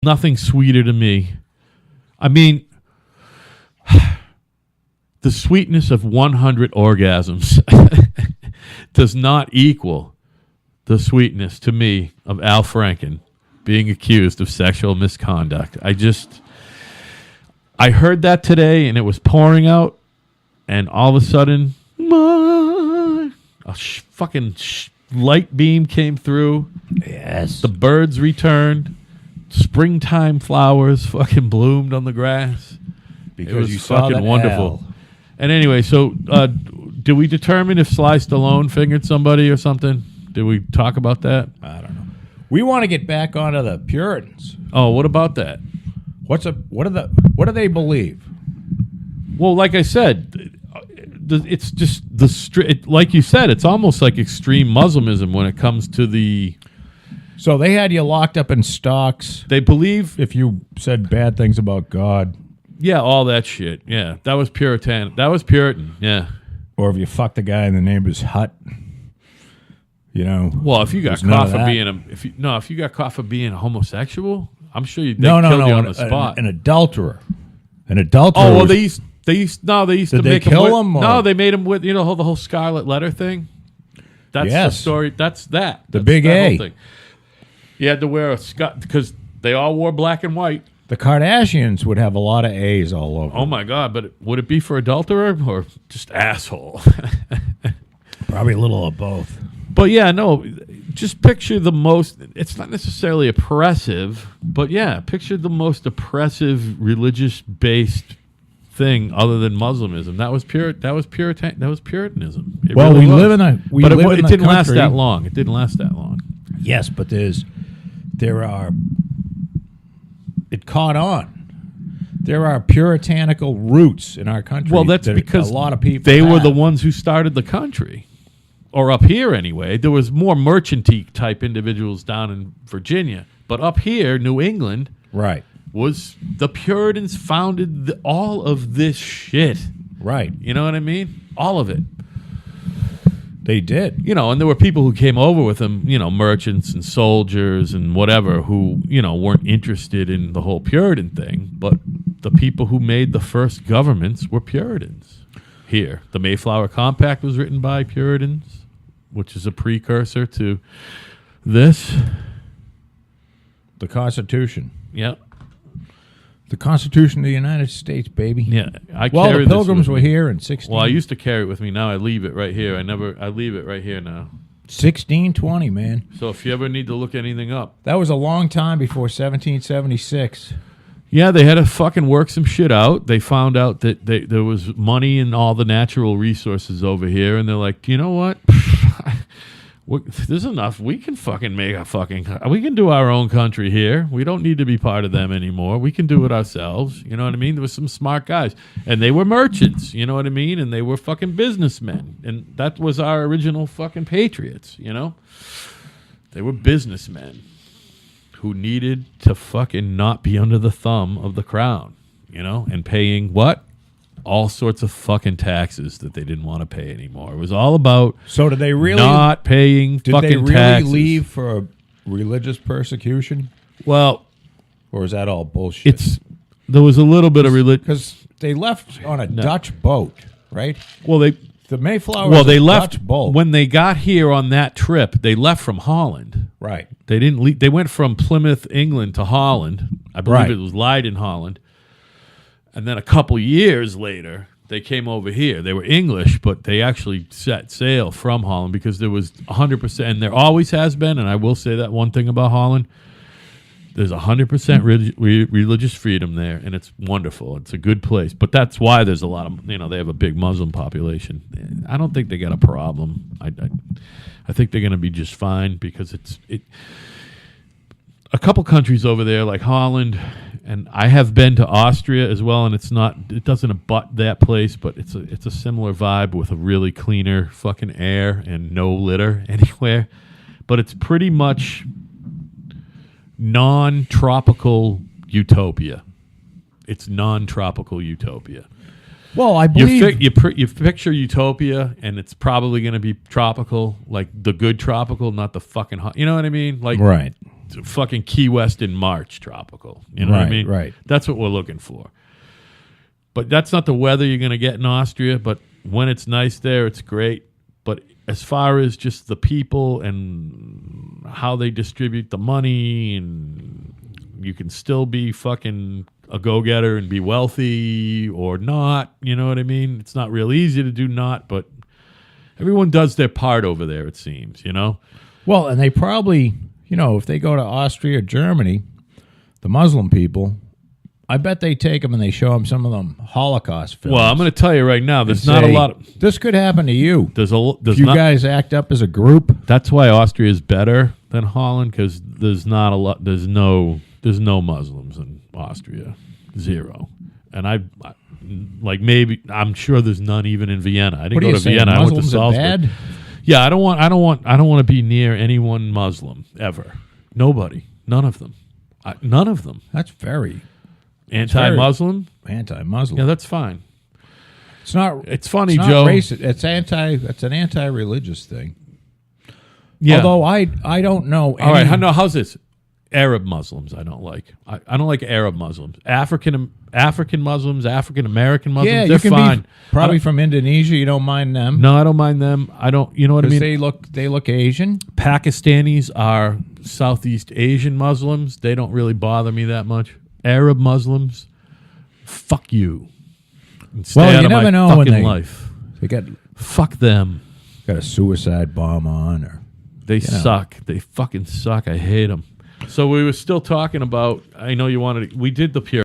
nothing sweeter to me. I mean, the sweetness of 100 orgasms does not equal the sweetness to me of Al Franken being accused of sexual misconduct. I heard that today, and it was pouring out, and all of a sudden, fucking light beam came through. Yes. The birds returned. Springtime flowers fucking bloomed on the grass. Because it was you saw fucking that wonderful. Al. And anyway, so did we determine if Sly Stallone fingered somebody or something? Did we talk about that? I don't know. We want to get back onto the Puritans. Oh, what about that? What do they believe? Well, like I said, it's just like you said, it's almost like extreme Muslimism when it comes to the. So they had you locked up in stocks. They believe if you said bad things about God. Yeah, all that shit. Yeah, that was Puritan. That was Puritan. Yeah. Or if you fucked a guy in the neighbor's hut. You know. Well, if you got caught for being if you got caught for being a homosexual, I'm sure you'd kill you on the spot. An adulterer. An adulterer. Oh well, they used to make kill him. No, they made him with the whole Scarlet Letter thing. That's the story. That's the big A. Thing. You had to wear a scarf because they all wore black and white. The Kardashians would have a lot of A's all over. Oh my God! But would it be for adulterer or just asshole? Probably a little of both. But yeah, no. Just picture the most. It's not necessarily oppressive, but yeah, picture the most oppressive religious-based thing other than Muslimism. That was Puritanism. It we was. live in a. It didn't last that long. It didn't last that long. Yes, but it caught on. There are puritanical roots in our country. Well, that's because a lot of people were the ones who started the country. Or up here anyway. There was more merchant-y type individuals down in Virginia. But up here, New England, right, was the Puritans founded all of this shit. Right. You know what I mean? All of it. They did. And there were people who came over with them, merchants and soldiers and whatever who, weren't interested in the whole Puritan thing. But the people who made the first governments were Puritans here. The Mayflower Compact was written by Puritans, which is a precursor to this. The Constitution. Yep. The Constitution of the United States, baby. Yeah, the Pilgrims were here in 16. Well, I used to carry it with me. Now I leave it right here. I leave it right here now. 1620, man. So if you ever need to look anything up, that was a long time before 1776. Yeah, they had to fucking work some shit out. They found out that there was money in all the natural resources over here, and they're like, you know what? There's enough. We can fucking we can do our own country here. We don't need to be part of them anymore. We can do it ourselves. You know what I mean? There were some smart guys. And they were merchants, you know what I mean? And they were fucking businessmen. And that was our original fucking patriots, They were businessmen who needed to fucking not be under the thumb of the crown, and paying what? All sorts of fucking taxes that they didn't want to pay anymore. It was all about did they really not paying fucking taxes. Did they really leave for religious persecution? Well, or is that all bullshit? There was a little bit of religion because they left on a Dutch boat, right? Well, the Mayflower. Well, they left Dutch boat. When they got here on that trip. They left from Holland, right? They didn't leave. They went from Plymouth, England, to Holland. I believe it was Leiden, Holland. And then a couple years later, they came over here. They were English, but they actually set sail from Holland because there was 100%, and there always has been, and I will say that one thing about Holland, there's 100% religious freedom there, and it's wonderful. It's a good place. But that's why there's a lot of, they have a big Muslim population. I don't think they got a problem. I think they're going to be just fine because a couple countries over there like Holland, and I have been to Austria as well, and it doesn't abut that place, but it's a similar vibe with a really cleaner fucking air and no litter anywhere. But it's pretty much non-tropical utopia. It's non-tropical utopia. Well, I believe you picture utopia, and it's probably going to be tropical, like the good tropical, not the fucking hot. You know what I mean? Like right. fucking Key West in March tropical. You know what I Right, mean? right. That's what we're looking for. But that's not the weather you're going to get in Austria. But when it's nice there, it's great. But as far as just the people and how they distribute the money, and you can still be fucking a go-getter and be wealthy or not, you know what I mean? It's not real easy to do not, but everyone does their part over there, it seems, you know? Well, and they probably, if they go to Austria or Germany, the Muslim people, I bet they take them and they show them some of them Holocaust films. Well, I'm going to tell you right now, there's not a lot of... This could happen to you. There's if you guys act up as a group. That's why Austria is better than Holland, because there's not a lot... There's no Muslims in Austria. Zero. And maybe... I'm sure there's none even in Vienna. I didn't go to Vienna. I went to Salzburg. Bad? Yeah, I don't want to be near anyone Muslim ever. Nobody. None of them. None of them. That's very... Anti-Muslim? Anti-Muslim. Yeah, that's fine. It's not. It's funny, it's not Joe. Racist. It's an anti-religious thing. Yeah. Although I don't know. All right. How's this? Arab Muslims, I don't like. I don't like Arab Muslims. African Muslims, African American Muslims. Yeah, they're you can fine. Be probably from Indonesia. You don't mind them. No, I don't mind them. I don't. You know what I mean? They look Asian. Pakistanis are Southeast Asian Muslims. They don't really bother me that much. Arab Muslims, fuck you. Well, you never know when they fuck them. Got a suicide bomb on, or they suck. They fucking suck. I hate them. So we were still talking about. I know you wanted. We did the pure.